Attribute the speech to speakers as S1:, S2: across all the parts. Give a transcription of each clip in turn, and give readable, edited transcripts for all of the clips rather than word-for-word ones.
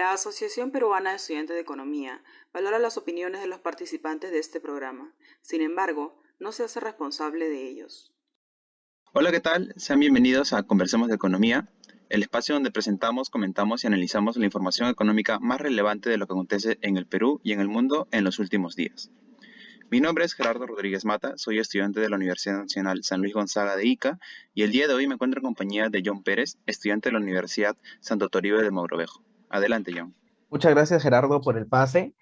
S1: La Asociación Peruana de Estudiantes de Economía valora las opiniones de los participantes de este programa. Sin embargo, no se hace responsable de ellos.
S2: Hola, ¿qué tal? Sean bienvenidos a Conversemos de Economía, el espacio donde presentamos, comentamos y analizamos la información económica más relevante de lo que acontece en el Perú y en el mundo en los últimos días. Mi nombre es Gerardo Rodríguez Mata, soy estudiante de la Universidad Nacional San Luis Gonzaga de Ica y el día de hoy me encuentro en compañía de John Pérez, estudiante de la Universidad Santo Toribio de Mogrovejo. Adelante, John.
S3: Muchas gracias, Gerardo, por el pase.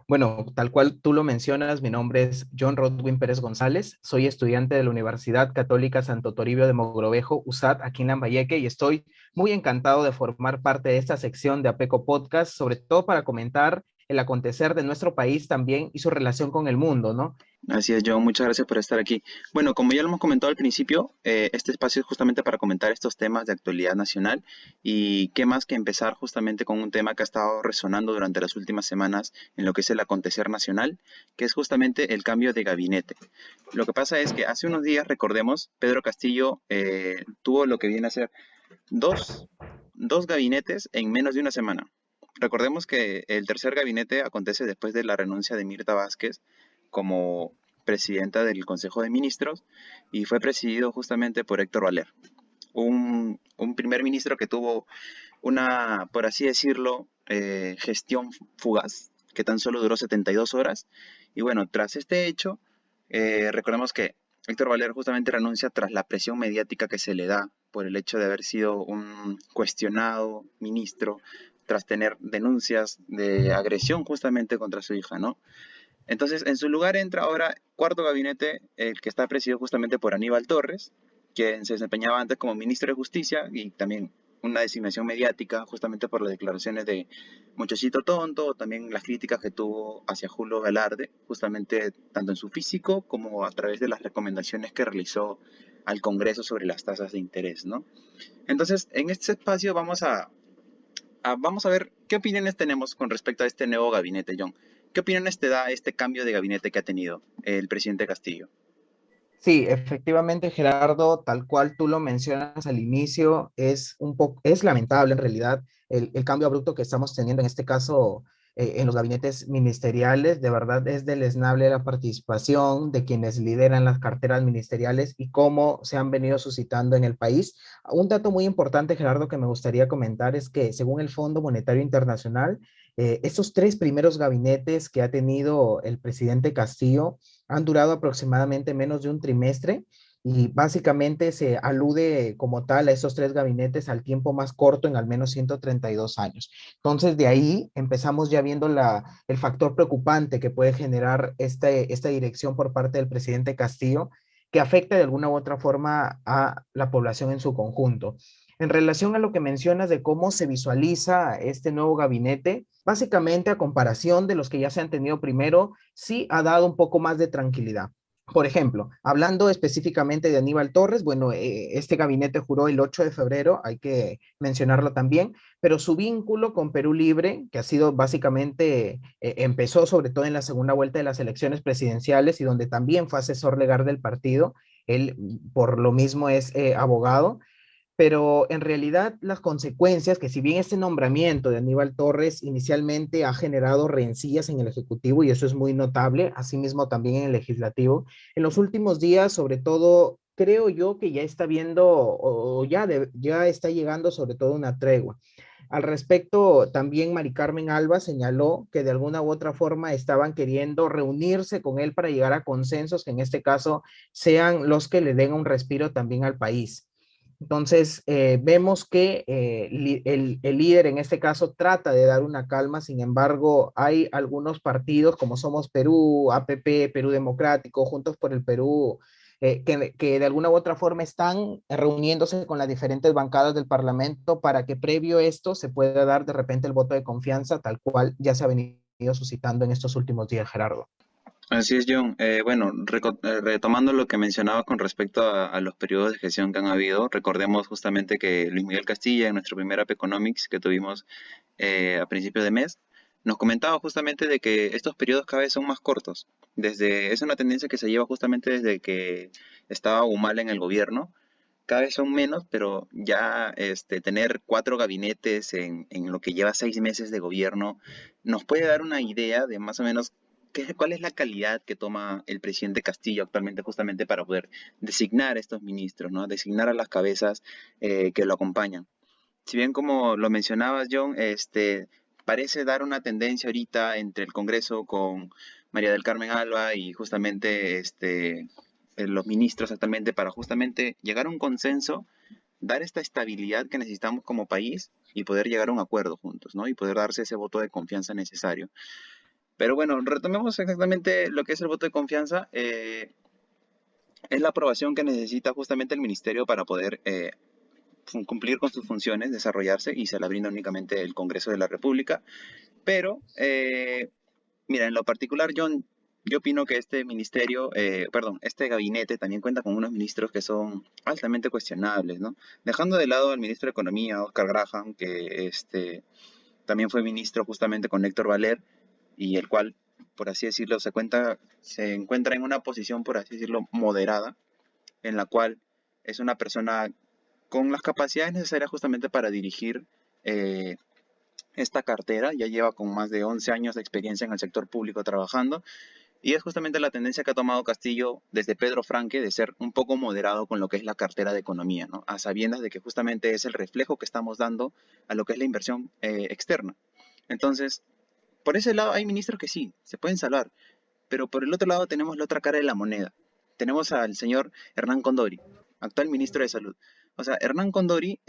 S3: Bueno, tal cual tú lo mencionas, mi nombre es John Rodwin Pérez González, soy estudiante de la Universidad Católica Santo Toribio de Mogrovejo, USAT, aquí en Lambayeque, y estoy muy encantado de formar parte de esta sección de APECO Podcast, sobre todo para comentar el acontecer de nuestro país también y su relación con el mundo, ¿no?
S2: Así es, John, muchas gracias por estar aquí. Bueno, como ya lo hemos comentado al principio, este espacio es justamente para comentar estos temas de actualidad nacional y qué más que empezar justamente con un tema que ha estado resonando durante las últimas semanas en lo que es el acontecer nacional, que es justamente el cambio de gabinete. Lo que pasa es que hace unos días, recordemos, Pedro Castillo tuvo lo que viene a ser dos, dos gabinetes en menos de una semana. Recordemos que el tercer gabinete acontece después de la renuncia de Mirta Vázquez como presidenta del Consejo de Ministros y fue presidido justamente por Héctor Valer, un primer ministro que tuvo una, por así decirlo, gestión fugaz, que tan solo duró 72 horas. Y bueno, tras este hecho, recordemos que Héctor Valer justamente renuncia tras la presión mediática que se le da por el hecho de haber sido un cuestionado ministro, tras tener denuncias de agresión justamente contra su hija, ¿no? Entonces, en su lugar entra ahora cuarto gabinete, el que está presidido justamente por Aníbal Torres, quien se desempeñaba antes como ministro de Justicia y también una designación mediática justamente por las declaraciones de Muchachito Tonto, también las críticas que tuvo hacia Julio Velarde, justamente tanto en su físico como a través de las recomendaciones que realizó al Congreso sobre las tasas de interés, ¿no? Entonces, en este espacio vamos a ver qué opiniones tenemos con respecto a este nuevo gabinete, John. ¿Qué opiniones te da este cambio de gabinete que ha tenido el presidente Castillo?
S3: Sí, efectivamente, Gerardo, tal cual tú lo mencionas al inicio, es un poco, es lamentable en realidad el cambio abrupto que estamos teniendo en este caso en los gabinetes ministeriales. De verdad es deleznable la participación de quienes lideran las carteras ministeriales y cómo se han venido suscitando en el país. Un dato muy importante, Gerardo, que me gustaría comentar es que según el Fondo Monetario Internacional, estos tres primeros gabinetes que ha tenido el presidente Castillo han durado aproximadamente menos de un trimestre y básicamente se alude como tal a esos tres gabinetes al tiempo más corto en al menos 132 años. Entonces, de ahí empezamos ya viendo el factor preocupante que puede generar esta dirección por parte del presidente Castillo, que afecta de alguna u otra forma a la población en su conjunto. En relación a lo que mencionas de cómo se visualiza este nuevo gabinete, básicamente a comparación de los que ya se han tenido primero, sí ha dado un poco más de tranquilidad. Por ejemplo, hablando específicamente de Aníbal Torres, bueno, este gabinete juró el 8 de febrero, hay que mencionarlo también, pero su vínculo con Perú Libre, que ha sido básicamente, empezó sobre todo en la segunda vuelta de las elecciones presidenciales y donde también fue asesor legal del partido, él por lo mismo es abogado, pero en realidad las consecuencias, que si bien este nombramiento de Aníbal Torres inicialmente ha generado rencillas en el Ejecutivo, y eso es muy notable, asimismo también en el Legislativo, en los últimos días, sobre todo, creo yo que ya está viendo o ya está llegando sobre todo una tregua. Al respecto, también Mari Carmen Alba señaló que de alguna u otra forma estaban queriendo reunirse con él para llegar a consensos que en este caso sean los que le den un respiro también al país. Entonces, vemos que el líder en este caso trata de dar una calma, sin embargo, hay algunos partidos como Somos Perú, APP, Perú Democrático, Juntos por el Perú, que de alguna u otra forma están reuniéndose con las diferentes bancadas del Parlamento para que previo a esto se pueda dar de repente el voto de confianza, tal cual ya se ha venido suscitando en estos últimos días, Gerardo.
S2: Así es, John. Bueno, retomando lo que mencionaba con respecto a los periodos de gestión que han habido, recordemos justamente que Luis Miguel Castilla, en nuestro primer App Economics que tuvimos a principio de mes, nos comentaba justamente de que estos periodos cada vez son más cortos. Es una tendencia que se lleva justamente desde que estaba Humala en el gobierno, cada vez son menos, pero ya tener 4 gabinetes en lo que lleva 6 meses de gobierno nos puede dar una idea de más o menos cuál es la calidad que toma el presidente Castillo actualmente justamente para poder designar a estos ministros, ¿no? Designar a las cabezas que lo acompañan. Si bien como lo mencionabas, John, parece dar una tendencia ahorita entre el Congreso con María del Carmen Alba y justamente los ministros actualmente para justamente llegar a un consenso, dar esta estabilidad que necesitamos como país y poder llegar a un acuerdo juntos, ¿no? Y poder darse ese voto de confianza necesario. Pero bueno, retomemos exactamente lo que es el voto de confianza. Es la aprobación que necesita justamente el ministerio para poder cumplir con sus funciones, desarrollarse, y se la brinda únicamente el Congreso de la República. Pero, mira, en lo particular, yo opino que este ministerio, este gabinete también cuenta con unos ministros que son altamente cuestionables, ¿no? Dejando de lado al ministro de Economía, Oscar Graham, que también fue ministro justamente con Héctor Valer, y el cual, por así decirlo, se encuentra en una posición, por así decirlo, moderada, en la cual es una persona con las capacidades necesarias justamente para dirigir esta cartera. Ya lleva con más de 11 años de experiencia en el sector público trabajando, y es justamente la tendencia que ha tomado Castillo desde Pedro Franque de ser un poco moderado con lo que es la cartera de economía, ¿no? A sabiendas de que justamente es el reflejo que estamos dando a lo que es la inversión externa. Entonces, por ese lado hay ministros que sí, se pueden salvar, pero por el otro lado tenemos la otra cara de la moneda. Tenemos al señor Hernán Condori, actual ministro de Salud. O sea, Hernán Condori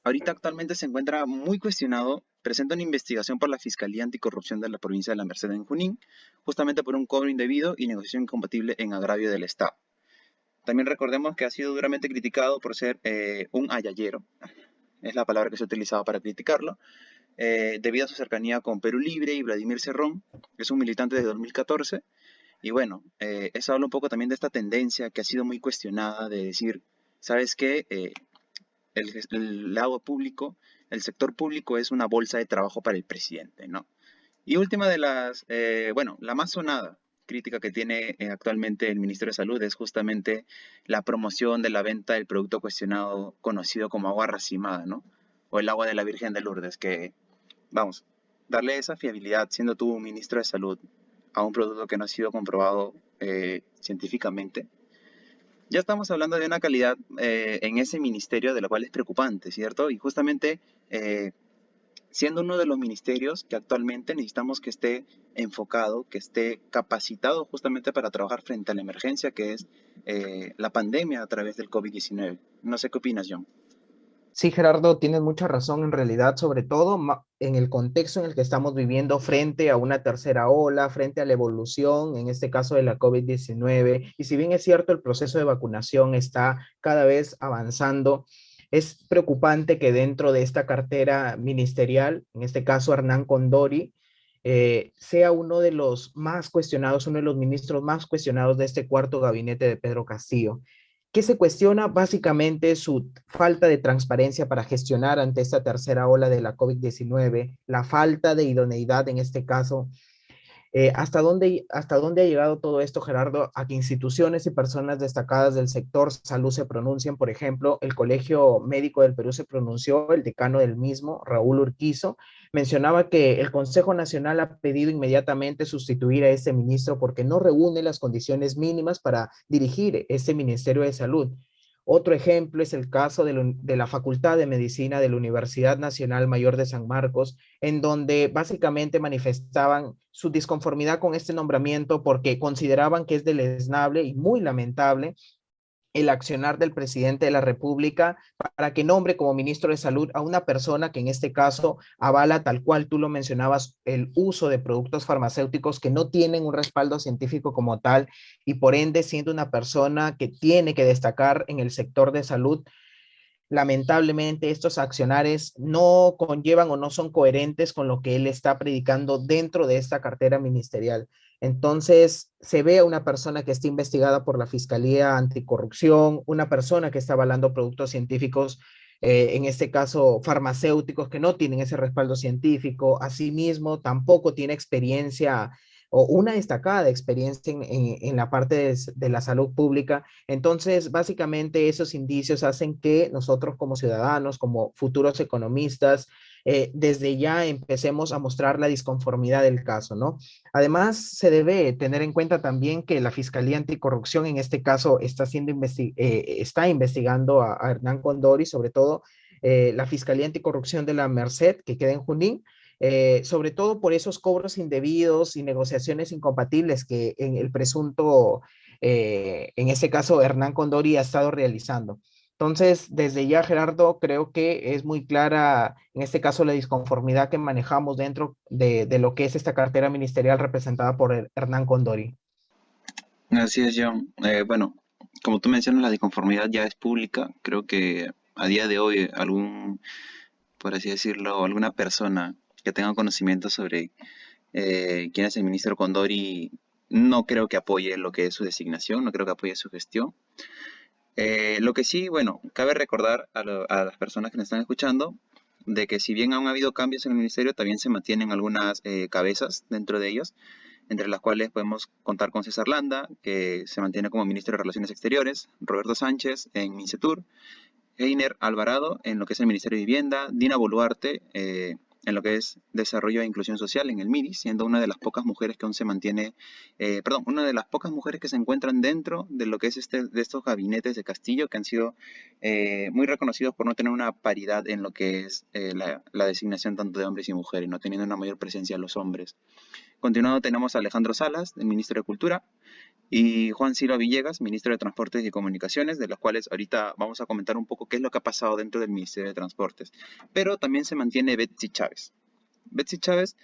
S2: ahorita actualmente se encuentra muy cuestionado, presenta una investigación por la Fiscalía Anticorrupción de la provincia de La Merced en Junín, justamente por un cobro indebido y negociación incompatible en agravio del Estado. También recordemos que ha sido duramente criticado por ser un ayayero, es la palabra que se ha utilizado para criticarlo, debido a su cercanía con Perú Libre y Vladimir Cerrón. Es un militante desde 2014, y bueno, eso habla un poco también de esta tendencia que ha sido muy cuestionada de decir, ¿sabes qué? El lado público, el sector público es una bolsa de trabajo para el presidente, ¿no? Y última de la más sonada crítica que tiene actualmente el Ministerio de Salud es justamente la promoción de la venta del producto cuestionado conocido como agua racimada, ¿no? O el agua de la Virgen de Lourdes, que, vamos, darle esa fiabilidad siendo tú un ministro de Salud a un producto que no ha sido comprobado científicamente. Ya estamos hablando de una calidad en ese ministerio de la cual es preocupante, ¿cierto? Y justamente siendo uno de los ministerios que actualmente necesitamos que esté enfocado, que esté capacitado justamente para trabajar frente a la emergencia que es la pandemia a través del COVID-19. No sé qué opinas, John.
S3: Sí, Gerardo, tienes mucha razón en realidad, sobre todo en el contexto en el que estamos viviendo frente a una tercera ola, frente a la evolución, en este caso de la COVID-19. Y si bien es cierto, el proceso de vacunación está cada vez avanzando, es preocupante que dentro de esta cartera ministerial, en este caso Hernán Condori, sea uno de los más cuestionados, uno de los ministros más cuestionados de este cuarto gabinete de Pedro Castillo. ¿Qué se cuestiona? Básicamente su falta de transparencia para gestionar ante esta tercera ola de la COVID-19, la falta de idoneidad en este caso. ¿Hasta dónde ha llegado todo esto, Gerardo? A que instituciones y personas destacadas del sector salud se pronuncian. Por ejemplo, el Colegio Médico del Perú se pronunció, el decano del mismo, Raúl Urquizo, mencionaba que el Consejo Nacional ha pedido inmediatamente sustituir a este ministro porque no reúne las condiciones mínimas para dirigir este Ministerio de Salud. Otro ejemplo es el caso de la Facultad de Medicina de la Universidad Nacional Mayor de San Marcos, en donde básicamente manifestaban su disconformidad con este nombramiento porque consideraban que es deleznable y muy lamentable el accionar del presidente de la República para que nombre como ministro de Salud a una persona que en este caso avala, tal cual tú lo mencionabas, el uso de productos farmacéuticos que no tienen un respaldo científico como tal, y por ende siendo una persona que tiene que destacar en el sector de salud. Lamentablemente estos accionares no conllevan o no son coherentes con lo que él está predicando dentro de esta cartera ministerial. Entonces, se ve a una persona que está investigada por la Fiscalía Anticorrupción, una persona que está avalando productos científicos, en este caso farmacéuticos, que no tienen ese respaldo científico. Asimismo, tampoco tiene experiencia o una destacada experiencia en la parte de la salud pública. Entonces, básicamente esos indicios hacen que nosotros como ciudadanos, como futuros economistas, desde ya empecemos a mostrar la disconformidad del caso, ¿no? Además, se debe tener en cuenta también que la Fiscalía Anticorrupción en este caso está investigando a Hernán Condori, sobre todo la Fiscalía Anticorrupción de la Merced, que queda en Junín, sobre todo por esos cobros indebidos y negociaciones incompatibles que en el presunto, en este caso, Hernán Condori ha estado realizando. Entonces, desde ya, Gerardo, creo que es muy clara, en este caso, la disconformidad que manejamos dentro de lo que es esta cartera ministerial representada por Hernán Condori.
S2: Así es, John. Bueno, como tú mencionas, la disconformidad ya es pública. Creo que a día de hoy por así decirlo, alguna persona que tenga conocimiento sobre quién es el ministro Condori, no creo que apoye lo que es su designación, no creo que apoye su gestión. Lo que sí, bueno, cabe recordar a las personas que nos están escuchando de que si bien han habido cambios en el ministerio, también se mantienen algunas cabezas dentro de ellos, entre las cuales podemos contar con César Landa, que se mantiene como ministro de Relaciones Exteriores, Roberto Sánchez en Mincetur, Heiner Alvarado en lo que es el Ministerio de Vivienda, Dina Boluarte en lo que es Desarrollo e Inclusión Social en el MIDI, siendo una de las pocas mujeres que aún se mantiene, una de las pocas mujeres que se encuentran dentro de lo que es de estos gabinetes de Castillo, que han sido muy reconocidos por no tener una paridad en lo que es la designación tanto de hombres y mujeres, no teniendo una mayor presencia de los hombres. Continuando tenemos a Alejandro Salas, el ministro de Cultura, y Juan Silva Villegas, ministro de Transportes y Comunicaciones, de los cuales ahorita vamos a comentar un poco qué es lo que ha pasado dentro del Ministerio de Transportes. Pero también se mantiene Betsy Chávez. Betsy Chávez,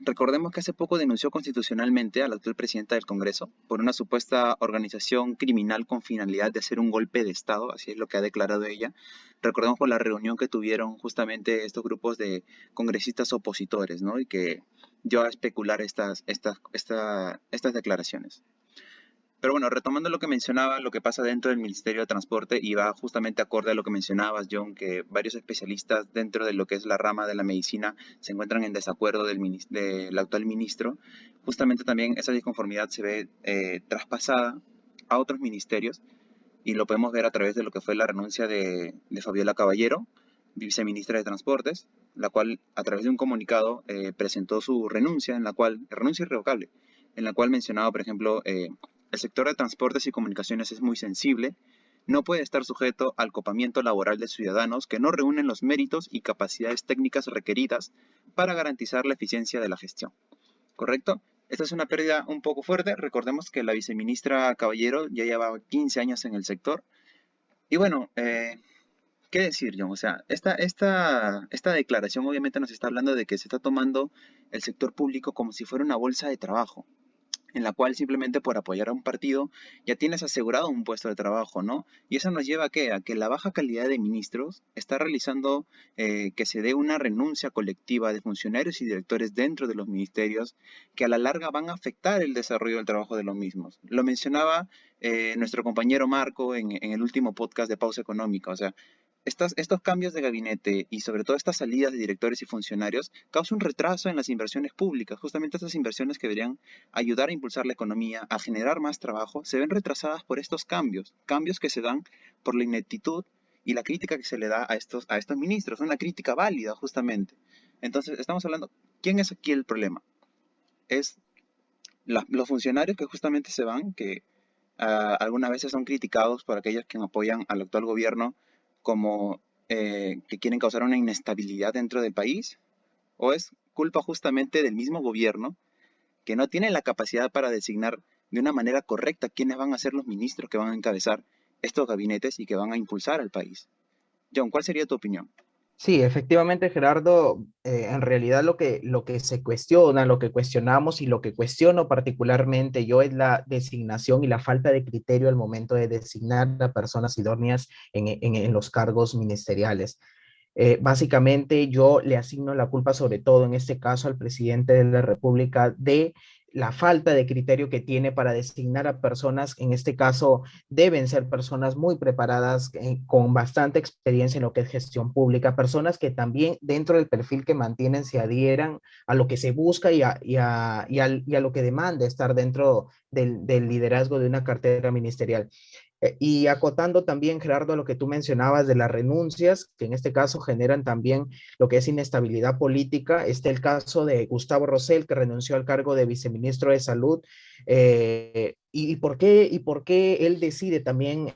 S2: recordemos que hace poco denunció constitucionalmente a la actual presidenta del Congreso por una supuesta organización criminal con finalidad de hacer un golpe de Estado, así es lo que ha declarado ella. Recordemos por la reunión que tuvieron justamente estos grupos de congresistas opositores, ¿no? Y que dio a especular estas declaraciones. Pero bueno, retomando lo que mencionaba, lo que pasa dentro del Ministerio de Transporte y va justamente acorde a lo que mencionabas, John, que varios especialistas dentro de lo que es la rama de la medicina se encuentran en desacuerdo del actual ministro. Justamente también esa disconformidad se ve traspasada a otros ministerios y lo podemos ver a través de lo que fue la renuncia de Fabiola Caballero, viceministra de Transportes, la cual a través de un comunicado presentó su renuncia, renuncia irrevocable, en la cual mencionaba, por ejemplo, el sector de transportes y comunicaciones es muy sensible, no puede estar sujeto al copamiento laboral de ciudadanos que no reúnen los méritos y capacidades técnicas requeridas para garantizar la eficiencia de la gestión. ¿Correcto? Esta es una pérdida un poco fuerte. Recordemos que la viceministra Caballero ya lleva 15 años en el sector. Y bueno, ¿qué decir, John? O sea, esta declaración obviamente nos está hablando de que se está tomando el sector público como si fuera una bolsa de trabajo, en la cual simplemente por apoyar a un partido ya tienes asegurado un puesto de trabajo, ¿no? Y eso nos lleva ¿a qué? A que la baja calidad de ministros está realizando que se dé una renuncia colectiva de funcionarios y directores dentro de los ministerios que a la larga van a afectar el desarrollo del trabajo de los mismos. Lo mencionaba nuestro compañero Marco en el último podcast de Pausa Económica, o sea, estos cambios de gabinete y sobre todo estas salidas de directores y funcionarios causan un retraso en las inversiones públicas. Justamente estas inversiones que deberían ayudar a impulsar la economía, a generar más trabajo, se ven retrasadas por estos cambios que se dan por la ineptitud y la crítica que se le da a estos ministros, una crítica válida justamente. Entonces, estamos hablando, ¿quién es aquí el problema? Es los funcionarios que justamente se van, que algunas veces son criticados por aquellos que apoyan al actual gobierno como que quieren causar una inestabilidad dentro del país, o es culpa justamente del mismo gobierno que no tiene la capacidad para designar de una manera correcta quiénes van a ser los ministros que van a encabezar estos gabinetes y que van a impulsar al país. John, ¿cuál sería tu opinión?
S3: Sí, efectivamente, Gerardo, en realidad lo que se cuestiona, lo que cuestionamos y lo que cuestiono particularmente yo es la designación y la falta de criterio al momento de designar a personas idóneas en los cargos ministeriales. Básicamente yo le asigno la culpa sobre todo en este caso al presidente de la República de la falta de criterio que tiene para designar a personas, en este caso deben ser personas muy preparadas, con bastante experiencia en lo que es gestión pública, personas que también dentro del perfil que mantienen se adhieran a lo que se busca y a lo que demanda estar dentro del liderazgo de una cartera ministerial. Y acotando también, Gerardo, a lo que tú mencionabas de las renuncias, que en este caso generan también lo que es inestabilidad política, está el caso de Gustavo Rosell, que renunció al cargo de viceministro de Salud. ¿Y por qué él decide también,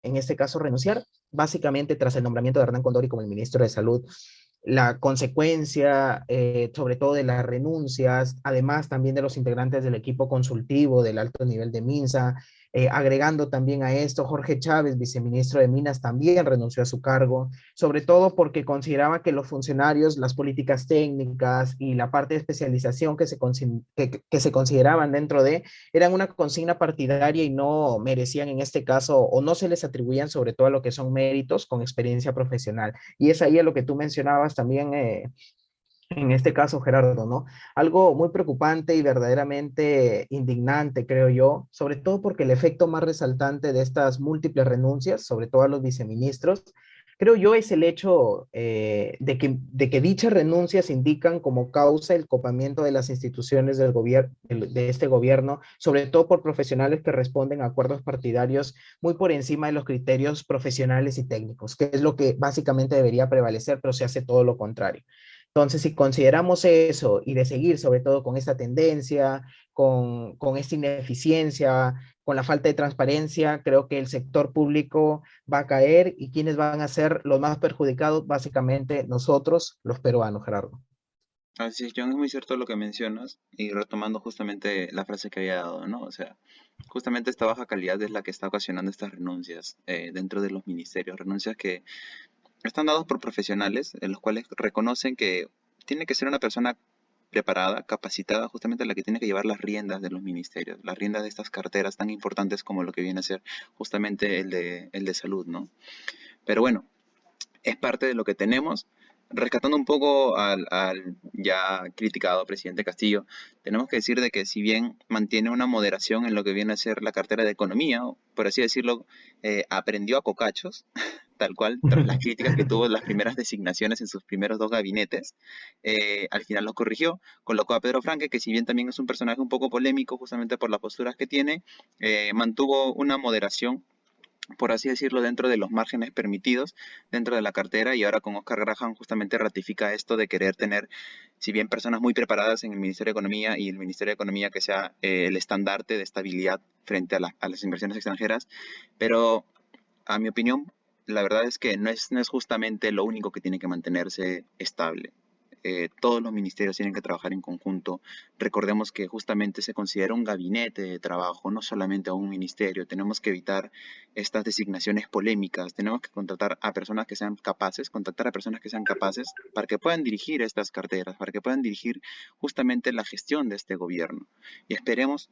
S3: en este caso, renunciar? Básicamente, tras el nombramiento de Hernán Condori como el ministro de Salud, la consecuencia, sobre todo de las renuncias, además también de los integrantes del equipo consultivo del alto nivel de MINSA, agregando también a esto, Jorge Chávez, viceministro de Minas, también renunció a su cargo, sobre todo porque consideraba que los funcionarios, las políticas técnicas y la parte de especialización que se consideraban dentro de, eran una consigna partidaria y no merecían en este caso, o no se les atribuían sobre todo a lo que son méritos con experiencia profesional. Y es ahí a lo que tú mencionabas también, en este caso, Gerardo, ¿no? Algo muy preocupante y verdaderamente indignante, creo yo, sobre todo porque el efecto más resaltante de estas múltiples renuncias, sobre todo a los viceministros, creo yo, es el hecho, de que dichas renuncias indican como causa el copamiento de las instituciones del gobierno, de este gobierno, sobre todo por profesionales que responden a acuerdos partidarios muy por encima de los criterios profesionales y técnicos, que es lo que básicamente debería prevalecer, pero se hace todo lo contrario. Entonces, si consideramos eso y de seguir sobre todo con esta tendencia, con esta ineficiencia, con la falta de transparencia, creo que el sector público va a caer, y quienes van a ser los más perjudicados, básicamente nosotros, los peruanos, Gerardo.
S2: Así es, John, es muy cierto lo que mencionas y retomando justamente la frase que había dado, ¿no? O sea, justamente esta baja calidad es la que está ocasionando estas renuncias dentro de los ministerios, renuncias que están dados por profesionales en los cuales reconocen que tiene que ser una persona preparada, capacitada, justamente la que tiene que llevar las riendas de los ministerios, las riendas de estas carteras tan importantes como lo que viene a ser justamente el de salud, ¿no? Pero bueno, es parte de lo que tenemos. Rescatando un poco al ya criticado presidente Castillo, tenemos que decir de que si bien mantiene una moderación en lo que viene a ser la cartera de economía, o por así decirlo, aprendió a cocachos, tal cual, tras las críticas que tuvo en las primeras designaciones en sus primeros dos gabinetes, al final los corrigió, colocó a Pedro Franque, que si bien también es un personaje un poco polémico justamente por las posturas que tiene, mantuvo una moderación, por así decirlo, dentro de los márgenes permitidos dentro de la cartera, y ahora con Oscar Graham justamente ratifica esto de querer tener, si bien personas muy preparadas en el Ministerio de Economía, y el Ministerio de Economía que sea el estandarte de estabilidad frente a las inversiones extranjeras, pero a mi opinión, la verdad es que no es justamente lo único que tiene que mantenerse estable. Todos los ministerios tienen que trabajar en conjunto. Recordemos que justamente se considera un gabinete de trabajo, no solamente a un ministerio. Tenemos que evitar estas designaciones polémicas. Tenemos que contratar a personas que sean capaces, contactar a personas que sean capaces para que puedan dirigir estas carteras, para que puedan dirigir justamente la gestión de este gobierno. Y esperemos,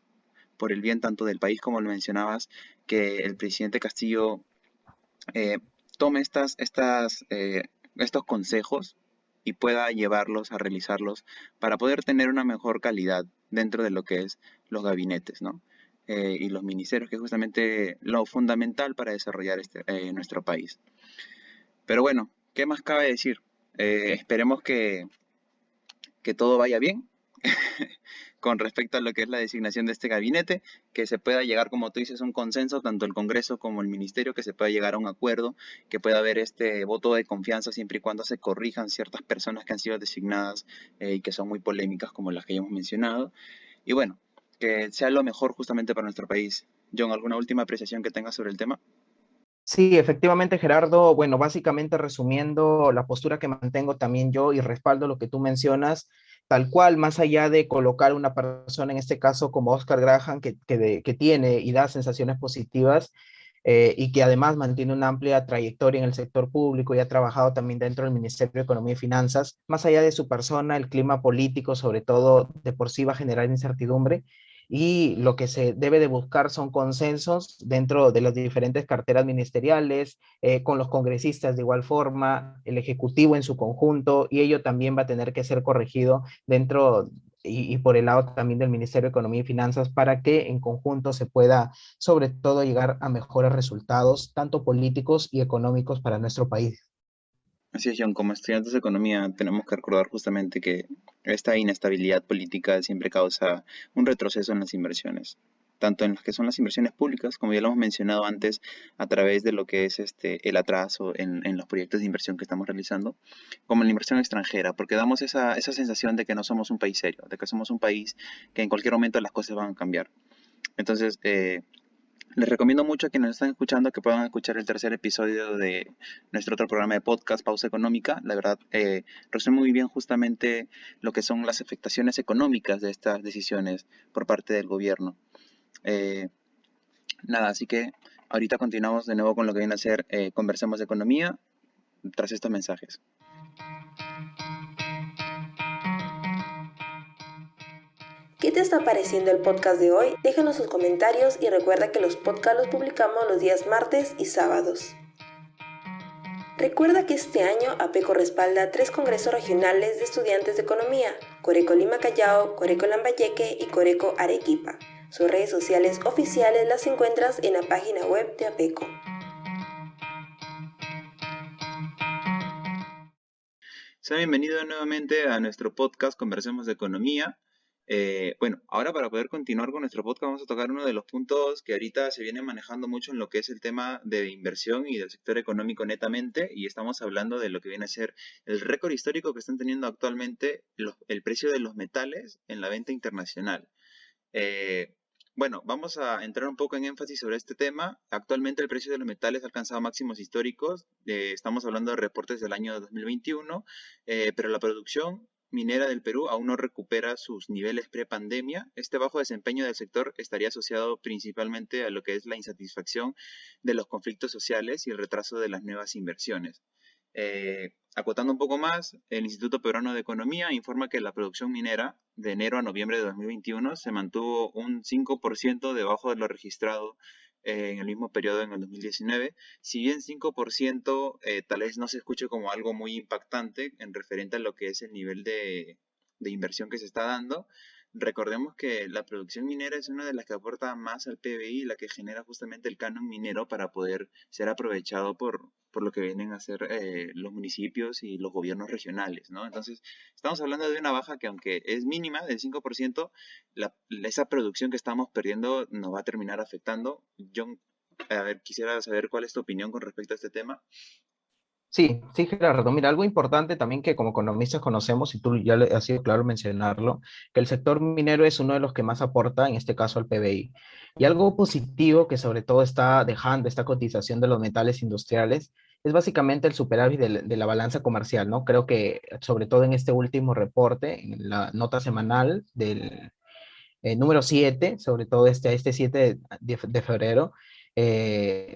S2: por el bien tanto del país como lo mencionabas, que el presidente Castillo eh, tome estos consejos y pueda llevarlos a realizarlos para poder tener una mejor calidad dentro de lo que es los gabinetes, ¿no? Y los ministerios, que es justamente lo fundamental para desarrollar nuestro país. Pero bueno, ¿qué más cabe decir? Esperemos que todo vaya bien con respecto a lo que es la designación de este gabinete, que se pueda llegar, como tú dices, a un consenso, tanto el Congreso como el Ministerio, que se pueda llegar a un acuerdo, que pueda haber este voto de confianza siempre y cuando se corrijan ciertas personas que han sido designadas y que son muy polémicas, como las que ya hemos mencionado. Y bueno, que sea lo mejor justamente para nuestro país. John, ¿alguna última apreciación que tengas sobre el tema?
S3: Sí, efectivamente, Gerardo. Bueno, básicamente resumiendo la postura que mantengo también yo y respaldo lo que tú mencionas, tal cual, más allá de colocar una persona, en este caso como Oscar Graham, que tiene y da sensaciones positivas, y que además mantiene una amplia trayectoria en el sector público y ha trabajado también dentro del Ministerio de Economía y Finanzas, más allá de su persona, el clima político, sobre todo de por sí, va a generar incertidumbre, y lo que se debe de buscar son consensos dentro de las diferentes carteras ministeriales, con los congresistas de igual forma, el Ejecutivo en su conjunto, y ello también va a tener que ser corregido dentro y por el lado también del Ministerio de Economía y Finanzas para que en conjunto se pueda sobre todo llegar a mejores resultados, tanto políticos y económicos para nuestro país.
S2: Así es, John, como estudiantes de economía tenemos que recordar justamente que esta inestabilidad política siempre causa un retroceso en las inversiones, tanto en las que son las inversiones públicas, como ya lo hemos mencionado antes, a través de lo que es el atraso en los proyectos de inversión que estamos realizando, como en la inversión extranjera, porque damos esa sensación de que no somos un país serio, de que somos un país que en cualquier momento las cosas van a cambiar. Entonces, les recomiendo mucho a quienes nos están escuchando que puedan escuchar el tercer episodio de nuestro otro programa de podcast, Pausa Económica. La verdad, resume muy bien justamente lo que son las afectaciones económicas de estas decisiones por parte del gobierno. Eh, Nada, así que ahorita continuamos de nuevo con lo que viene a ser Conversemos de Economía tras estos mensajes.
S4: ¿Qué te está pareciendo el podcast de hoy? Déjanos sus comentarios y recuerda que los podcasts los publicamos los días martes y sábados. Recuerda que este año APECO respalda 3 congresos regionales de estudiantes de economía: Coreco Lima Callao, Coreco Lambayeque y Coreco Arequipa. Sus redes sociales oficiales las encuentras en la página web de APECO.
S2: Sea bienvenido nuevamente a nuestro podcast Conversemos de Economía. Bueno, ahora para poder continuar con nuestro podcast vamos a tocar uno de los puntos que ahorita se viene manejando mucho en lo que es el tema de inversión y del sector económico netamente, y estamos hablando de lo que viene a ser el récord histórico que están teniendo actualmente el precio de los metales en la venta internacional. Eh, bueno, vamos a entrar un poco en énfasis sobre este tema. Actualmente el precio de los metales ha alcanzado máximos históricos. Estamos hablando de reportes del año 2021, pero la producción minera del Perú aún no recupera sus niveles pre-pandemia. Este bajo desempeño del sector estaría asociado principalmente a lo que es la insatisfacción de los conflictos sociales y el retraso de las nuevas inversiones. Acotando un poco más, el Instituto Peruano de Economía informa que la producción minera de enero a noviembre de 2021 se mantuvo un 5% debajo de lo registrado en el mismo periodo en el 2019. Si bien 5% tal vez no se escuche como algo muy impactante en referente a lo que es el nivel de inversión que se está dando, recordemos que la producción minera es una de las que aporta más al PBI, la que genera justamente el canon minero para poder ser aprovechado por lo que vienen a ser los municipios y los gobiernos regionales, ¿no? Entonces, estamos hablando de una baja que aunque es mínima, del 5%, esa producción que estamos perdiendo nos va a terminar afectando. John, a ver, quisiera saber cuál es tu opinión con respecto a este tema.
S3: Sí, sí, Gerardo. Mira, algo importante también que como economistas conocemos, y tú ya le has sido claro mencionarlo, que el sector minero es uno de los que más aporta, en este caso al PBI. Y algo positivo que sobre todo está dejando esta cotización de los metales industriales es básicamente el superávit de la balanza comercial, ¿no? Creo que sobre todo en este último reporte, en la nota semanal del número 7, sobre todo este 7 de febrero,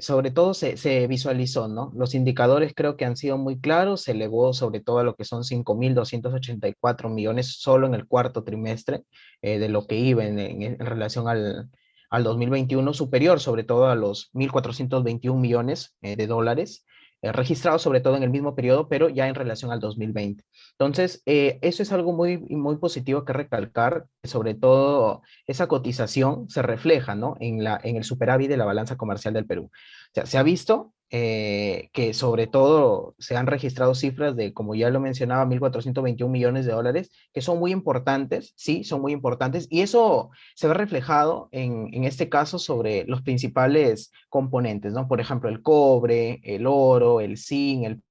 S3: sobre todo se visualizó, ¿no? Los indicadores creo que han sido muy claros, se elevó sobre todo a lo que son 5.284 millones solo en el cuarto trimestre de lo que iba en relación al 2021, superior sobre todo a los 1.421 millones de dólares, registrados sobre todo en el mismo periodo, pero ya en relación al 2020. Entonces, eso es algo muy, muy positivo que recalcar, sobre todo esa cotización se refleja, ¿no? En el superávit de la balanza comercial del Perú. O sea, se ha visto que sobre todo se han registrado cifras de, como ya lo mencionaba, 1.421 millones de dólares, que son muy importantes, sí, son muy importantes, y eso se ve reflejado en este caso sobre los principales componentes, ¿no? Por ejemplo, el cobre, el oro, el zinc, el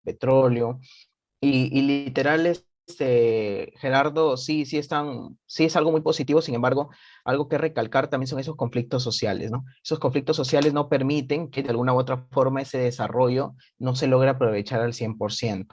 S3: petróleo. Y literal, Gerardo, sí es algo muy positivo, sin embargo, algo que recalcar también son esos conflictos sociales, ¿no? Esos conflictos sociales no permiten que de alguna u otra forma ese desarrollo no se logre aprovechar al 100%.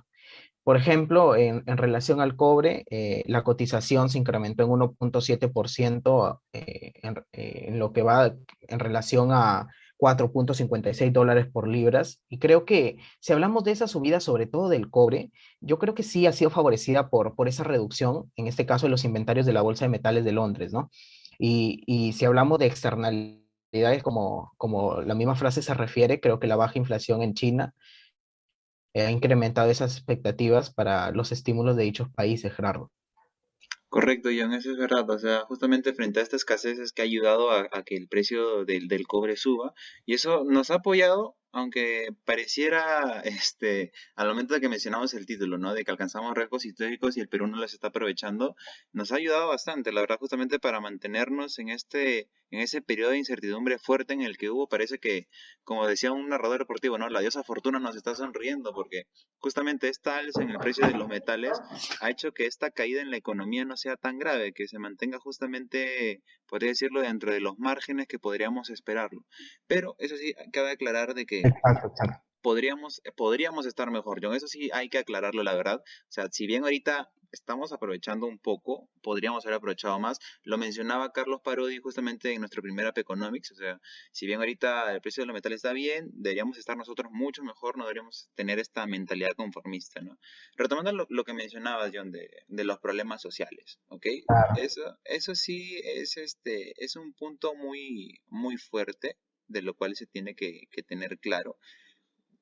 S3: Por ejemplo, en relación al cobre, la cotización se incrementó en 1.7% en lo que va en relación a $4.56 por libras. Y creo que si hablamos de esa subida, sobre todo del cobre, yo creo que sí ha sido favorecida por esa reducción, en este caso de los inventarios de la Bolsa de Metales de Londres, ¿no? Y si hablamos de externalidades, como la misma frase se refiere, creo que la baja inflación en China ha incrementado esas expectativas para los estímulos de dichos países, Gerardo.
S2: Correcto, John, eso es verdad. O sea, justamente frente a esta escasez es que ha ayudado a que el precio del cobre suba y eso nos ha apoyado, aunque pareciera, al momento de que mencionamos el título, ¿no? De que alcanzamos récords históricos y el Perú no los está aprovechando, nos ha ayudado bastante, la verdad, justamente para mantenernos en ese periodo de incertidumbre fuerte en el que hubo, parece que, como decía un narrador deportivo, ¿no? La diosa Fortuna nos está sonriendo porque justamente esta alza en el precio de los metales ha hecho que esta caída en la economía no sea tan grave, que se mantenga justamente, podría decirlo, dentro de los márgenes que podríamos esperarlo. Pero eso sí, cabe aclarar de que
S3: Exacto, exacto.
S2: podríamos estar mejor, John. Eso sí hay que aclararlo, la verdad. O sea, si bien ahorita estamos aprovechando un poco, podríamos haber aprovechado más. Lo mencionaba Carlos Parodi justamente en nuestro primer App Economics. O sea, si bien ahorita el precio de los metales está bien, deberíamos estar nosotros mucho mejor, no deberíamos tener esta mentalidad conformista, ¿no? Retomando lo que mencionabas, John, de los problemas sociales, ¿ok? Eso sí es un punto muy, muy fuerte, de lo cual se tiene que tener claro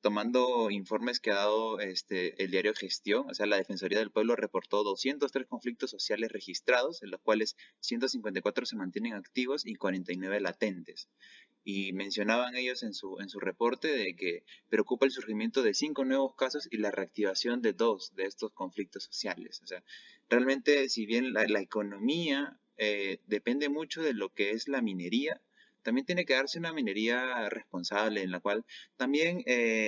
S2: tomando informes que ha dado el diario Gestión, o sea, la Defensoría del Pueblo reportó 203 conflictos sociales registrados, en los cuales 154 se mantienen activos y 49 latentes. Y mencionaban ellos en su reporte de que preocupa el surgimiento de 5 nuevos casos y la reactivación de 2 de estos conflictos sociales. O sea, realmente, si bien la economía depende mucho de lo que es la minería, también tiene que darse una minería responsable en la cual también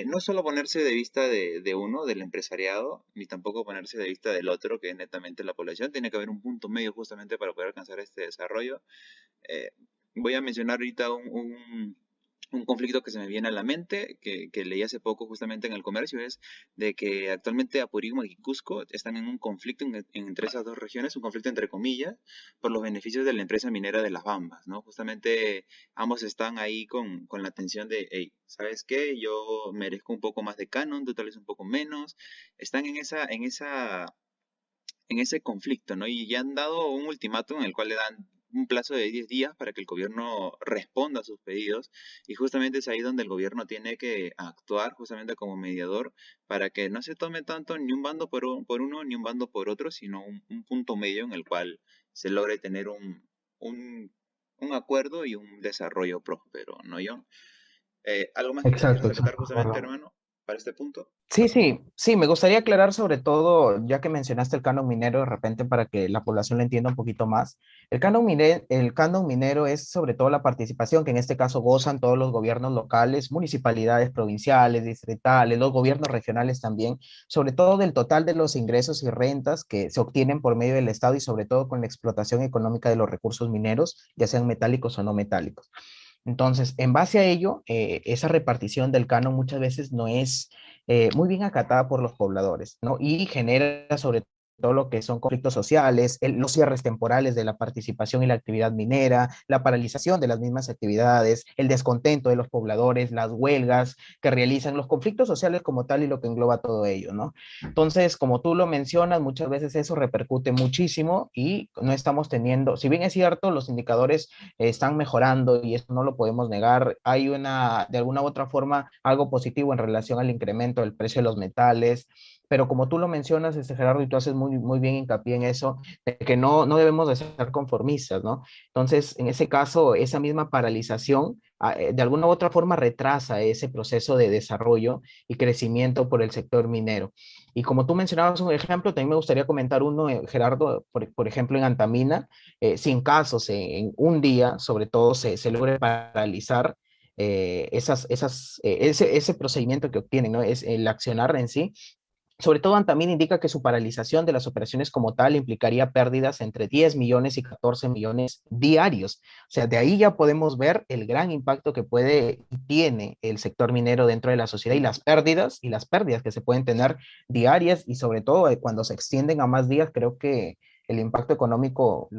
S2: no solo ponerse de vista de uno, del empresariado, ni tampoco ponerse de vista del otro, que es netamente la población. Tiene que haber un punto medio justamente para poder alcanzar este desarrollo. Eh, Voy a mencionar ahorita un conflicto que se me viene a la mente, que leí hace poco justamente en el comercio, es de que actualmente Apurímac y Cusco están en un conflicto entre esas dos regiones, un conflicto entre comillas, por los beneficios de la empresa minera de Las Bambas, ¿no? Justamente ambos están ahí con la tensión de, hey, ¿sabes qué? Yo merezco un poco más de canon, tú tal vez un poco menos. Están en ese conflicto, ¿no? Y ya han dado un ultimátum en el cual le dan un plazo de 10 días para que el gobierno responda a sus pedidos y justamente es ahí donde el gobierno tiene que actuar justamente como mediador para que no se tome tanto ni un bando por uno ni un bando por otro, sino un punto medio en el cual se logre tener un, un acuerdo y un desarrollo próspero, ¿no, John? ¿Algo más que quisieras
S3: Exacto,
S2: acotar
S3: exacto.
S2: justamente, hermano, para este punto?
S3: Sí, sí, sí, me gustaría aclarar sobre todo, ya que mencionaste el canon minero, de repente para que la población lo entienda un poquito más. El canon minero es sobre todo la participación que en este caso gozan todos los gobiernos locales, municipalidades provinciales, distritales, los gobiernos regionales también, sobre todo del total de los ingresos y rentas que se obtienen por medio del Estado y sobre todo con la explotación económica de los recursos mineros, ya sean metálicos o no metálicos. Entonces, en base a ello, esa repartición del canon muchas veces no es muy bien acatada por los pobladores, ¿no? Y genera sobre todo lo que son conflictos sociales, los cierres temporales de la participación y la actividad minera, la paralización de las mismas actividades, el descontento de los pobladores, las huelgas que realizan, los conflictos sociales como tal y lo que engloba todo ello, ¿no? Entonces, como tú lo mencionas, muchas veces eso repercute muchísimo y no estamos teniendo, si bien es cierto, los indicadores están mejorando y eso no lo podemos negar. Hay de alguna u otra forma, algo positivo en relación al incremento del precio de los metales, pero como tú lo mencionas, Gerardo, y tú haces muy, muy bien hincapié en eso, de que no debemos de ser conformistas, ¿no? Entonces, en ese caso, esa misma paralización, de alguna u otra forma, retrasa ese proceso de desarrollo y crecimiento por el sector minero. Y como tú mencionabas un ejemplo, también me gustaría comentar uno, Gerardo, por ejemplo, en Antamina, sin casos en un día, sobre todo, se logre paralizar ese procedimiento que obtienen, ¿no? Es el accionar en sí. Sobre todo, también indica que su paralización de las operaciones como tal implicaría pérdidas entre 10 millones y 14 millones diarios. O sea, de ahí ya podemos ver el gran impacto que puede y tiene el sector minero dentro de la sociedad y las pérdidas que se pueden tener diarias y sobre todo cuando se extienden a más días, creo que el impacto económico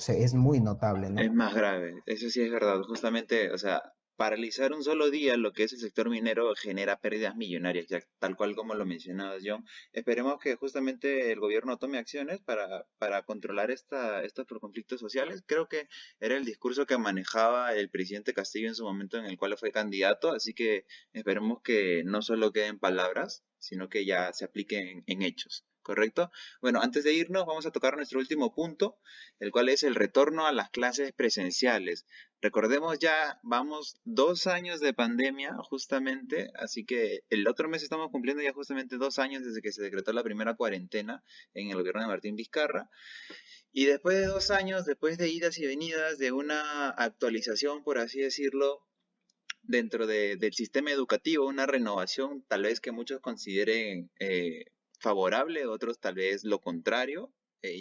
S3: es muy notable, ¿no?
S2: Es más grave, eso sí es verdad. Justamente, o sea, paralizar un solo día lo que es el sector minero genera pérdidas millonarias, ya tal cual como lo mencionabas, John. Esperemos que justamente el gobierno tome acciones para controlar estos conflictos sociales. Creo que era el discurso que manejaba el presidente Castillo en su momento en el cual fue candidato, así que esperemos que no solo queden palabras, sino que ya se aplique en hechos, ¿correcto? Bueno, antes de irnos, vamos a tocar nuestro último punto, el cual es el retorno a las clases presenciales. Recordemos ya, vamos 2 años de pandemia justamente, así que el otro mes estamos cumpliendo ya justamente 2 años desde que se decretó la primera cuarentena en el gobierno de Martín Vizcarra. Y después de 2 años, después de idas y venidas, de una actualización, por así decirlo, dentro del sistema educativo, una renovación tal vez que muchos consideren favorable, otros tal vez lo contrario,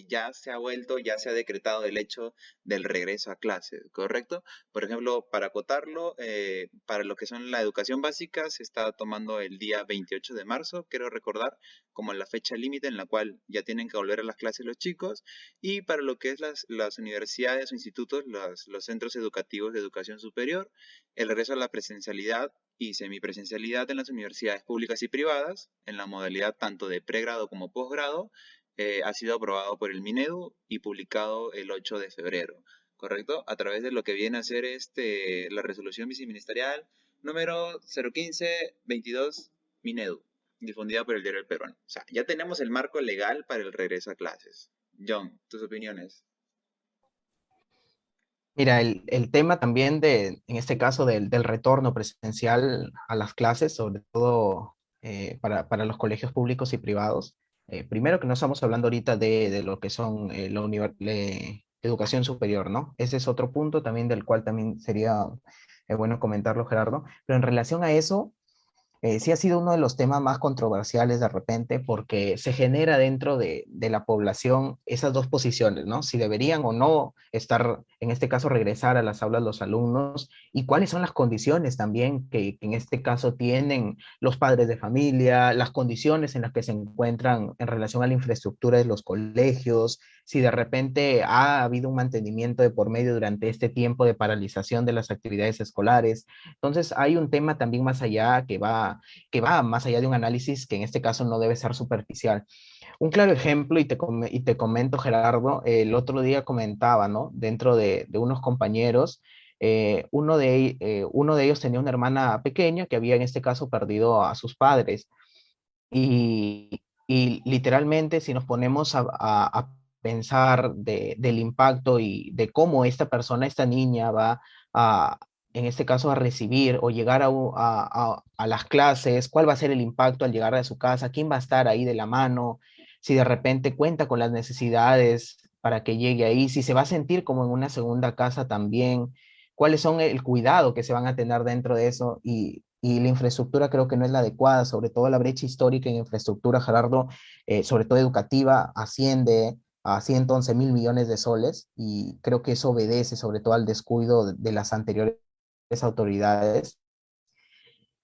S2: ya se ha vuelto, ya se ha decretado el hecho del regreso a clases, ¿correcto? Por ejemplo, para acotarlo, para lo que son la educación básica, se está tomando el día 28 de marzo, quiero recordar, como la fecha límite en la cual ya tienen que volver a las clases los chicos, y para lo que es las universidades o institutos, los centros educativos de educación superior, el regreso a la presencialidad y semipresencialidad en las universidades públicas y privadas, en la modalidad tanto de pregrado como posgrado, ha sido aprobado por el Minedu y publicado el 8 de febrero, ¿correcto? A través de lo que viene a ser la resolución viceministerial número 015-22 Minedu, difundida por el Diario del Peruano. O sea, ya tenemos el marco legal para el regreso a clases. John, tus opiniones.
S3: Mira, el tema también en este caso, del retorno presencial a las clases, sobre todo para los colegios públicos y privados. Primero que no estamos hablando ahorita de lo que son educación superior, ¿no? Ese es otro punto también del cual también sería bueno comentarlo, Gerardo. Pero en relación a eso, sí ha sido uno de los temas más controversiales de repente porque se genera dentro de la población esas dos posiciones, ¿no? Si deberían o no estar, en este caso, regresar a las aulas los alumnos y cuáles son las condiciones también que en este caso tienen los padres de familia, las condiciones en las que se encuentran en relación a la infraestructura de los colegios, si de repente ha habido un mantenimiento de por medio durante este tiempo de paralización de las actividades escolares. Entonces, hay un tema también más allá que va más allá de un análisis que en este caso no debe ser superficial. Un claro ejemplo, y te comento, Gerardo, el otro día comentaba, ¿no? Dentro de unos compañeros, uno de ellos tenía una hermana pequeña que había en este caso perdido a sus padres. Y literalmente, si nos ponemos a pensar del impacto y de cómo esta persona, esta niña, va a, en este caso, a recibir o llegar a las clases, cuál va a ser el impacto al llegar a su casa, quién va a estar ahí de la mano, si de repente cuenta con las necesidades para que llegue ahí, si se va a sentir como en una segunda casa también, cuáles son el cuidado que se van a tener dentro de eso y la infraestructura creo que no es la adecuada, sobre todo la brecha histórica en infraestructura, Gerardo, sobre todo educativa, asciende a 111 mil millones de soles y creo que eso obedece sobre todo al descuido de las anteriores autoridades,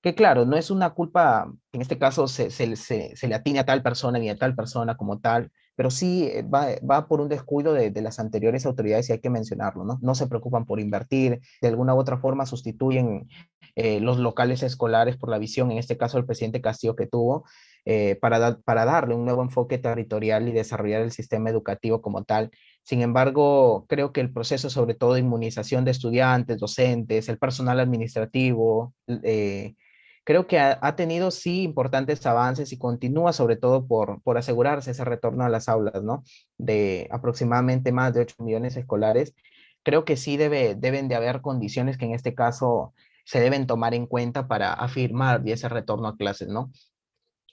S3: que claro, no es una culpa, en este caso se le atiene a tal persona ni a tal persona como tal, pero sí va por un descuido de las anteriores autoridades y hay que mencionarlo, ¿no? No se preocupan por invertir, de alguna u otra forma sustituyen los locales escolares por la visión, en este caso el presidente Castillo que tuvo, para darle un nuevo enfoque territorial y desarrollar el sistema educativo como tal. Sin embargo, creo que el proceso, sobre todo de inmunización de estudiantes, docentes, el personal administrativo, creo que ha tenido sí importantes avances y continúa sobre todo por asegurarse ese retorno a las aulas, ¿no? De aproximadamente más de 8 millones escolares. Creo que sí deben de haber condiciones que en este caso se deben tomar en cuenta para afirmar ese retorno a clases, ¿no?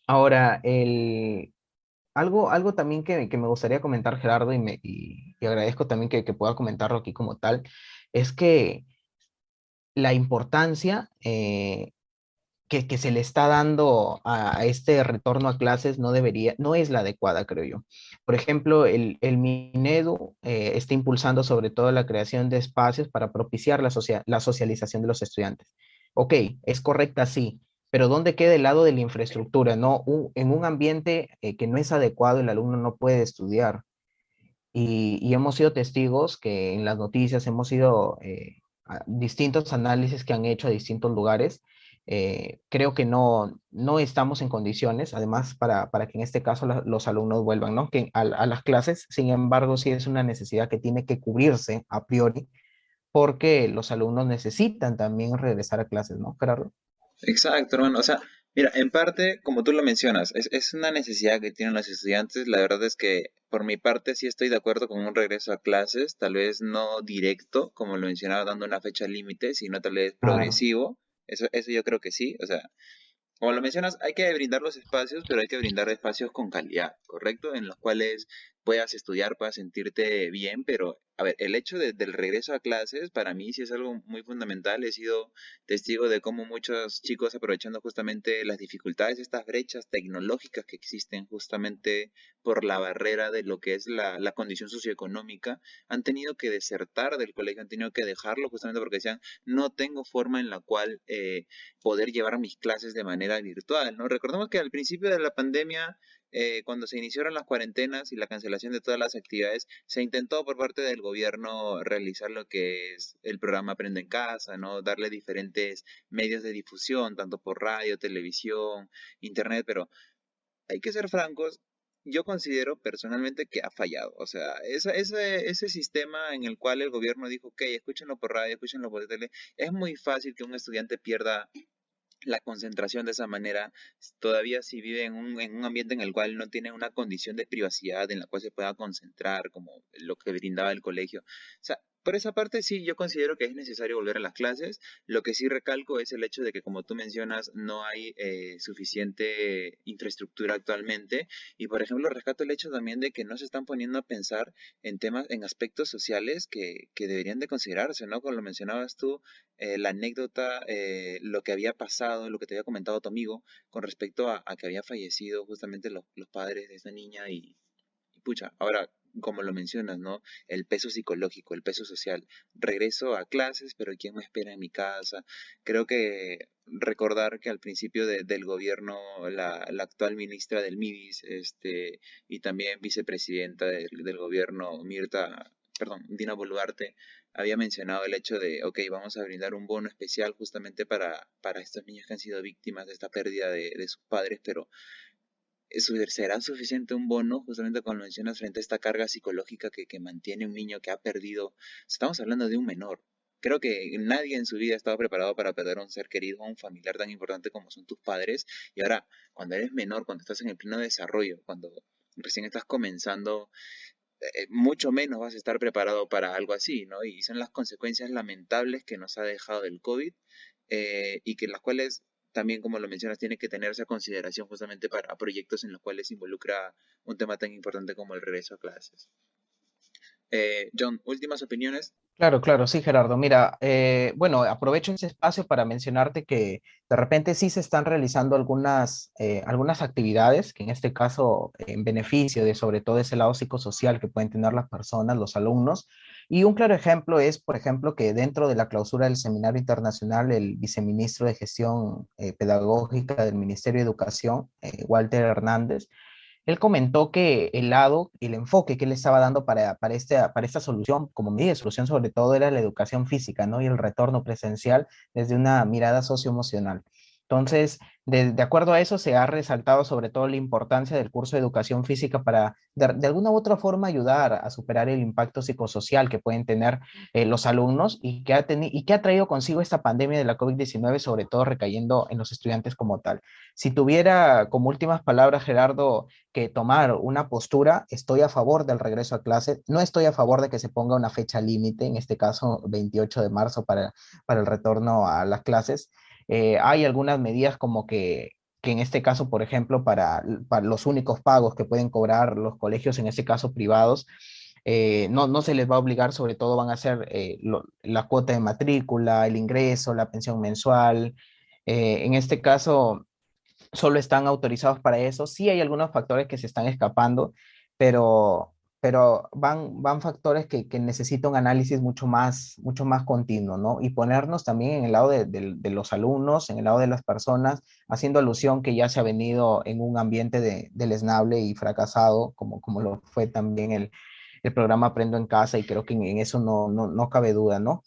S3: Ahora, algo también que me gustaría comentar, Gerardo, y agradezco también que pueda comentarlo aquí como tal, es que la importancia que se le está dando a este retorno a clases no es la adecuada, creo yo. Por ejemplo, el Minedu está impulsando sobre todo la creación de espacios para propiciar la socialización de los estudiantes. Ok, es correcta, sí, pero ¿dónde queda el lado de la infraestructura? No, en un ambiente que no es adecuado, el alumno no puede estudiar. Y hemos sido testigos que en las noticias hemos sido distintos análisis que han hecho a distintos lugares. Creo que no estamos en condiciones, además, para que en este caso los alumnos vuelvan, ¿no? A las clases. Sin embargo, sí es una necesidad que tiene que cubrirse a priori, porque los alumnos necesitan también regresar a clases, ¿no, Gerardo?
S2: Exacto, hermano. O sea, Mira, en parte, como tú lo mencionas, es una necesidad que tienen los estudiantes. La verdad es que por mi parte sí estoy de acuerdo con un regreso a clases, tal vez no directo, como lo mencionaba, dando una fecha límite, sino tal vez
S3: Claro.
S2: progresivo. Eso yo creo que sí. O sea, como lo mencionas, hay que brindar los espacios, pero hay que brindar espacios con calidad, ¿correcto? En los cuales puedas estudiar, puedas sentirte bien, pero, a ver, el hecho del regreso a clases, para mí sí es algo muy fundamental. He sido testigo de cómo muchos chicos, aprovechando justamente las dificultades, estas brechas tecnológicas que existen justamente por la barrera de lo que es la condición socioeconómica, han tenido que desertar del colegio, han tenido que dejarlo justamente porque decían, no tengo forma en la cual poder llevar mis clases de manera virtual, ¿no? Recordemos que al principio de la pandemia, cuando se iniciaron las cuarentenas y la cancelación de todas las actividades, se intentó por parte del gobierno realizar lo que es el programa Aprende en Casa, ¿no? Darle diferentes medios de difusión, tanto por radio, televisión, internet, pero hay que ser francos, yo considero personalmente que ha fallado. O sea, ese sistema en el cual el gobierno dijo, ok, escúchenlo por radio, escúchenlo por tele, es muy fácil que un estudiante pierda la concentración de esa manera, todavía si vive en un ambiente en el cual no tiene una condición de privacidad en la cual se pueda concentrar, como lo que brindaba el colegio. O sea, por esa parte sí, yo considero que es necesario volver a las clases. Lo que sí recalco es el hecho de que, como tú mencionas, no hay suficiente infraestructura actualmente. Y, por ejemplo, rescato el hecho también de que no se están poniendo a pensar en temas, en aspectos sociales que deberían de considerarse, ¿no? Como lo mencionabas tú, la anécdota, lo que había pasado, lo que te había comentado tu amigo con respecto a que había fallecido justamente los padres de esta niña y pucha, ahora, como lo mencionas, ¿no? El peso psicológico, el peso social. Regreso a clases, pero ¿quién me espera en mi casa? Creo que recordar que al principio del gobierno, la actual ministra del MIDIS, y también vicepresidenta del gobierno, Dina Boluarte, había mencionado el hecho de, ok, vamos a brindar un bono especial justamente para estos niños que han sido víctimas de esta pérdida de sus padres, pero ¿será suficiente un bono, justamente como lo mencionas, frente a esta carga psicológica que mantiene un niño que ha perdido? Estamos hablando de un menor. Creo que nadie en su vida estaba preparado para perder a un ser querido, a un familiar tan importante como son tus padres. Y ahora, cuando eres menor, cuando estás en el pleno desarrollo, cuando recién estás comenzando, mucho menos vas a estar preparado para algo así, ¿no? Y son las consecuencias lamentables que nos ha dejado el COVID, y que las cuales también, como lo mencionas, tiene que tenerse a consideración justamente para proyectos en los cuales se involucra un tema tan importante como el regreso a clases. John, últimas opiniones.
S3: Claro, claro, sí, Gerardo. Mira, bueno, aprovecho ese espacio para mencionarte que de repente sí se están realizando algunas actividades que en este caso en beneficio de sobre todo ese lado psicosocial que pueden tener las personas, los alumnos. Y un claro ejemplo es, por ejemplo, que dentro de la clausura del seminario internacional, el viceministro de Gestión Pedagógica del Ministerio de Educación, Walter Hernández, él comentó que el lado, el enfoque que él estaba dando para esta solución, como medida de solución sobre todo, era la educación física, ¿no? Y el retorno presencial desde una mirada socioemocional. Entonces, de acuerdo a eso, se ha resaltado sobre todo la importancia del curso de educación física para, de alguna u otra forma, ayudar a superar el impacto psicosocial que pueden tener los alumnos y que ha traído consigo esta pandemia de la COVID-19, sobre todo recayendo en los estudiantes como tal. Si tuviera como últimas palabras, Gerardo, que tomar una postura, estoy a favor del regreso a clases, no estoy a favor de que se ponga una fecha límite, en este caso 28 de marzo para el retorno a las clases. Hay algunas medidas como que en este caso, por ejemplo, para los únicos pagos que pueden cobrar los colegios, en este caso privados, no se les va a obligar, sobre todo van a ser la cuota de matrícula, el ingreso, la pensión mensual. En este caso, solo están autorizados para eso. Sí hay algunos factores que se están escapando, pero, pero van factores que necesitan un análisis mucho más continuo, ¿no? Y ponernos también en el lado de los alumnos, en el lado de las personas, haciendo alusión que ya se ha venido en un ambiente deleznable y fracasado, como lo fue también el programa Aprendo en Casa, y creo que en eso no cabe duda, ¿no?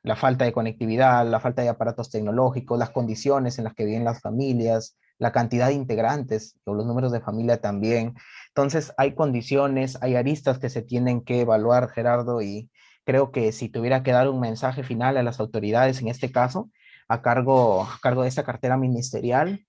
S3: La falta de conectividad, la falta de aparatos tecnológicos, las condiciones en las que viven las familias, la cantidad de integrantes o los números de familia también. Entonces, hay condiciones, hay aristas que se tienen que evaluar, Gerardo, y creo que si tuviera que dar un mensaje final a las autoridades, en este caso, a cargo de esta cartera ministerial,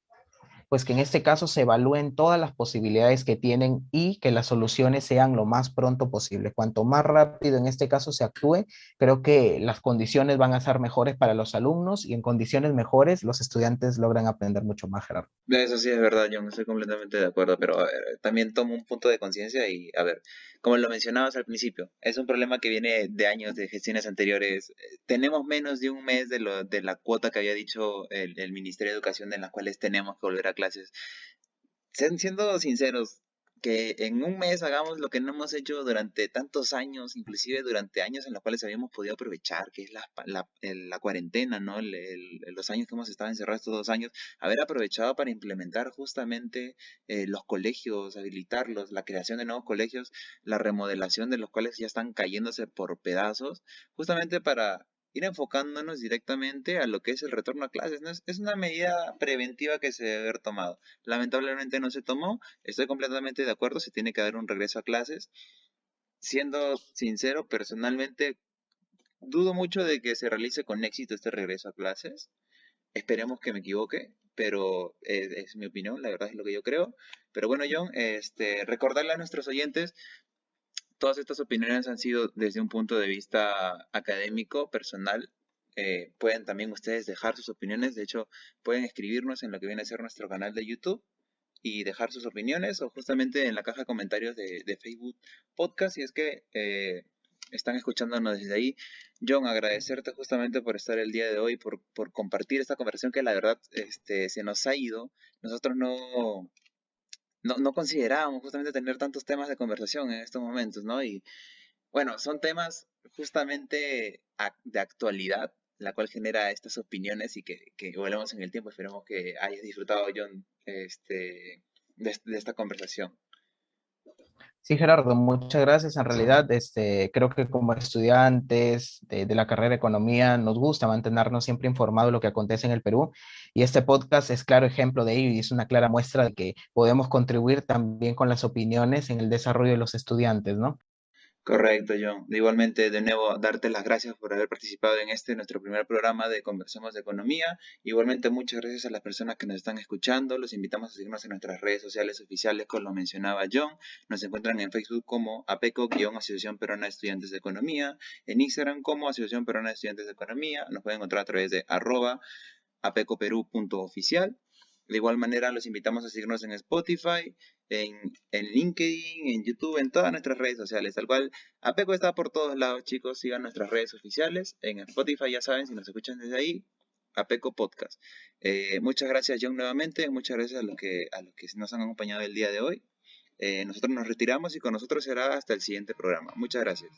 S3: pues que en este caso se evalúen todas las posibilidades que tienen y que las soluciones sean lo más pronto posible. Cuanto más rápido en este caso se actúe, creo que las condiciones van a ser mejores para los alumnos y en condiciones mejores los estudiantes logran aprender mucho más, Gerardo.
S2: Eso sí es verdad, yo estoy completamente de acuerdo, pero a ver, también tomo un punto de conciencia y, a ver, como lo mencionabas al principio, es un problema que viene de años de gestiones anteriores. Tenemos menos de un mes de la cuota que había dicho el Ministerio de Educación en las cuales tenemos que volver a clases. Siendo sinceros, que en un mes hagamos lo que no hemos hecho durante tantos años, inclusive durante años en los cuales habíamos podido aprovechar, que es la cuarentena, ¿no? Los años que hemos estado encerrados estos 2 años, haber aprovechado para implementar justamente los colegios, habilitarlos, la creación de nuevos colegios, la remodelación de los cuales ya están cayéndose por pedazos, justamente para ir enfocándonos directamente a lo que es el retorno a clases, ¿no? Es una medida preventiva que se debe haber tomado. Lamentablemente no se tomó. Estoy completamente de acuerdo, se tiene que dar un regreso a clases. Siendo sincero, personalmente dudo mucho de que se realice con éxito este regreso a clases. Esperemos que me equivoque, pero es mi opinión, la verdad es lo que yo creo. Pero bueno, John, recordarle a nuestros oyentes, todas estas opiniones han sido desde un punto de vista académico, personal. Pueden también ustedes dejar sus opiniones, de hecho, pueden escribirnos en lo que viene a ser nuestro canal de YouTube y dejar sus opiniones o justamente en la caja de comentarios de Facebook Podcast si es que están escuchándonos desde ahí. John, agradecerte justamente por estar el día de hoy, por compartir esta conversación que la verdad se nos ha ido. Nosotros no considerábamos justamente tener tantos temas de conversación en estos momentos, ¿no? Y bueno, son temas justamente de actualidad, la cual genera estas opiniones y que volvemos en el tiempo. Esperemos que hayas disfrutado, John, de esta conversación.
S3: Sí, Gerardo, muchas gracias. En realidad, creo que como estudiantes de la carrera de economía nos gusta mantenernos siempre informados de lo que acontece en el Perú y este podcast es claro ejemplo de ello y es una clara muestra de que podemos contribuir también con las opiniones en el desarrollo de los estudiantes, ¿no?
S2: Correcto, John. Igualmente, de nuevo, darte las gracias por haber participado en nuestro primer programa de Conversemos de Economía. Igualmente, muchas gracias a las personas que nos están escuchando. Los invitamos a seguirnos en nuestras redes sociales oficiales, como lo mencionaba John. Nos encuentran en Facebook como APECO-Asociación Peruana de Estudiantes de Economía, en Instagram como Asociación Peruana de Estudiantes de Economía. Nos pueden encontrar a través de @apecoperú.oficial. De igual manera, los invitamos a seguirnos en Spotify, en LinkedIn, en YouTube, en todas nuestras redes sociales. Tal cual, Apeco está por todos lados, chicos. Sigan nuestras redes oficiales. En Spotify, ya saben, si nos escuchan desde ahí, Apeco Podcast. Muchas gracias, John, nuevamente. Muchas gracias a los que nos han acompañado el día de hoy. Nosotros nos retiramos y con nosotros será hasta el siguiente programa. Muchas gracias.